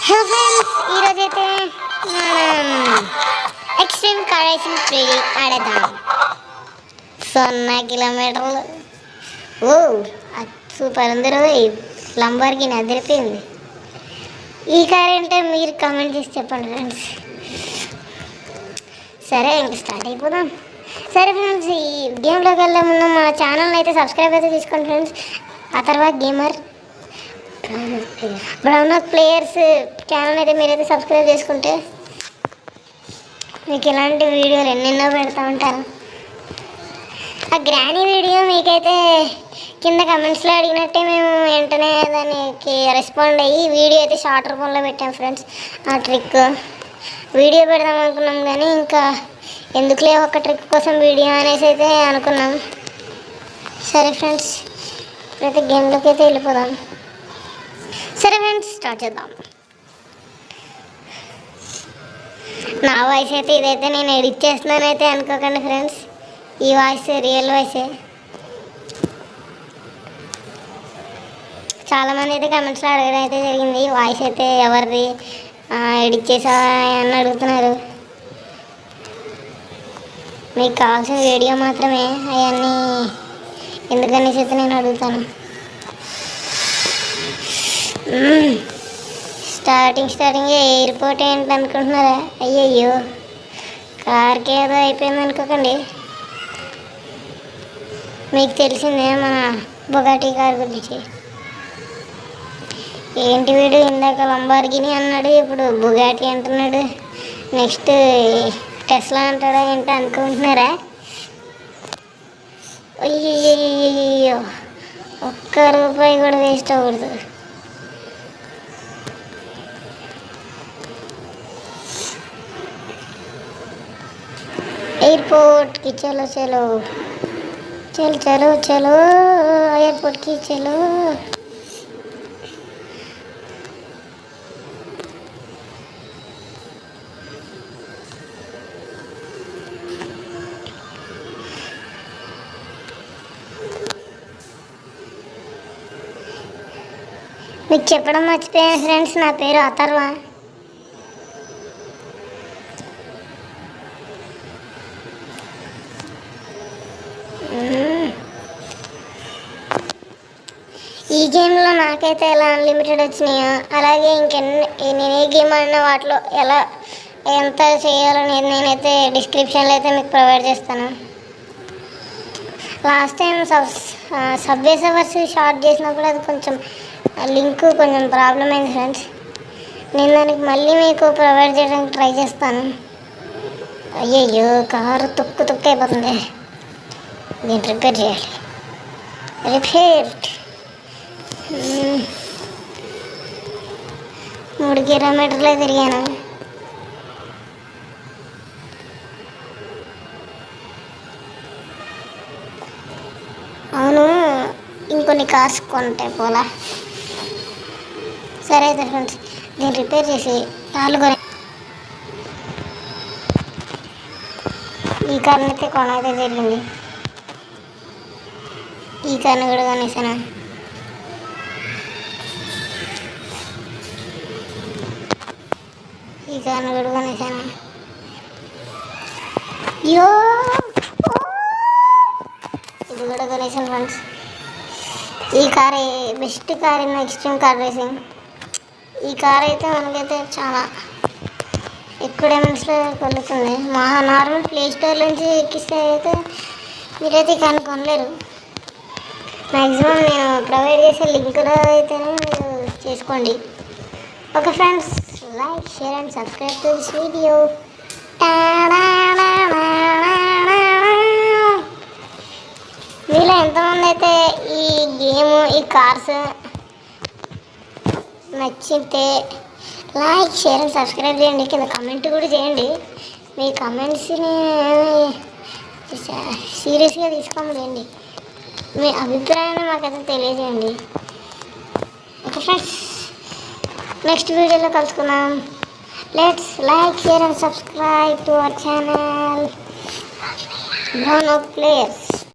Hello friends, ఈరోజైతే మనం extreme car racing 3D ఆడేద్దాం. 0 కిలోమీటర్లు. ఓ సూపర్ ఉంది రోయ్. లంబోర్గిని అదిరిపోయింది. ఈ కార్ ఏంటో మీరు కామెంట్ చేసి చెప్పండి ఫ్రెండ్స్. సరే, ఇంక స్టార్ట్ అయిపోదాం. సరే ఫ్రెండ్స్, ఈ గేమ్లోకి వెళ్ళే ముందు మన ఛానల్ని అయితే సబ్స్క్రైబ్ అయితే తీసుకోండి ఫ్రెండ్స్. ఆ తర్వాత గేమర్ బ్రౌనక్ ప్లేయర్స్ ఛానల్ అయితే మీరైతే సబ్స్క్రైబ్ చేసుకుంటే మీకు ఇలాంటి వీడియోలు ఎన్నెన్నో పెడతా ఉంటాను. ఆ గ్రానీ వీడియో మీకైతే కింద కమెంట్స్లో అడిగినట్టే మేము వెంటనే దానికి రెస్పాండ్ అయ్యి వీడియో అయితే షార్ట్ రూపంలో పెట్టాం ఫ్రెండ్స్. ఆ ట్రిక్ వీడియో పెడదాం అనుకున్నాం, కానీ ఇంకా ఎందుకులే ఒక ట్రిక్ కోసం వీడియో అనేసి అయితే అనుకున్నాం. సరే ఫ్రెండ్స్, ఇప్పుడైతే గేమ్లోకి అయితే వెళ్ళిపోదాం. సరే ఫ్రెండ్స్, స్టార్ట్ చేద్దాం. నా వాయిస్ అయితే ఇదైతే నేను ఎడిట్ చేస్తున్నానైతే అనుకోకండి ఫ్రెండ్స్. ఈ వాయిస్ రియల్ వాయిసే. చాలామంది అయితే కమెంట్స్లో అడగడం అయితే జరిగింది, వాయిస్ అయితే ఎవరిది ఎడిట్ చేసా అని అడుగుతున్నారు. మీకు కావాల్సిన వీడియో మాత్రమే, అవన్నీ ఎందుకనేసి అయితే నేను అడుగుతాను. స్టార్టింగ్ ఎయిర్పోర్ట్ ఏంటి అనుకుంటున్నారా? అయ్యయ్యో, కార్కి ఏదో అయిపోయింది అనుకోకండి. మీకు తెలిసిందే మన బుగాటి కార్ గురించి. ఏంటి వీడు ఇందాక లంబోర్గిని అన్నాడు, ఇప్పుడు బుగాటి అంటున్నాడు, నెక్స్ట్ టెస్లా అంటాడా ఏంటి అనుకుంటున్నారా? అయ్యయ్యో, ₹1 కూడా వేస్ట్ అవ్వకూడదు. एयरपोर्ट की चलो चलो चल चलो चलो एयरपोर्ट की चलो. మీకు చెప్పడం మర్చిపోయాను ఫ్రెండ్స్, నా పేరు అథర్వ. ఈ గేమ్లో నాకైతే ఎలా అన్లిమిటెడ్ వచ్చినాయో అలాగే నేను ఏ గేమ్ ఆడినా వాటిలో ఎలా ఎంత చేయాలనేది నేనైతే డిస్క్రిప్షన్లో అయితే మీకు ప్రొవైడ్ చేస్తాను. Last time subway Surfers short చేసినప్పుడు అది కొంచెం లింక్ కొంచెం ప్రాబ్లం అయింది ఫ్రెండ్స్. నేను దానికి మళ్ళీ మీకు ప్రొవైడ్ చేయడానికి ట్రై చేస్తాను. అయ్యయ్యో, కారు తుక్కు అయిపోతుంది. దీన్ని రిపేర్ చేయాలి. రిపేర్ 3 కిలోమీటర్లే తిరిగాను. అవును, ఇంకొన్ని కార్స్ కొంటే పోలా. సరే అయితే ఫ్రెండ్స్, దీన్ని రిపేర్ చేసి కార్లు ఈ కార్ని అయితే కొనైతే జరిగింది. ఈ కార్ని కూడా కొనేసాను. ఈ కార్ని కూడా కొనేసాను. యో, ఇది కూడా కొనేసాను ఫ్రెండ్స్. ఈ car best car in extreme car racing. ఈ కార్ అయితే మనకైతే చాలా ఎక్కువ డైమండ్స్లో కొలుతుంది. మా నార్మల్ ప్లే స్టోర్ నుంచి ఎక్కిస్తే అయితే మీరైతే ఈ కార్ని కొనలేరు. మ్యాక్సిమం నేను ప్రొవైడ్ చేసే లింక్లో అయితేనే మీరు చేసుకోండి. Okay friends, like, share and subscribe to this video. మీలో ఎంతమంది అయితే ఈ గేమ్ ఈ కార్స్ నచ్చితే లైక్, షేర్ అండ్ సబ్స్క్రైబ్ చేయండి. కింద కమెంట్ కూడా చేయండి. మీ కమెంట్స్ని సీరియస్గా తీసుకోమలేండి. మీ అభిప్రాయాన్ని మాకైతే తెలియజేయండి. ఓకే ఫ్రెండ్స్, నెక్స్ట్ వీడియోలో కలుసుకుందాం. Let's like, share and subscribe to our channel బ్రౌనక్ ప్లేయర్స్.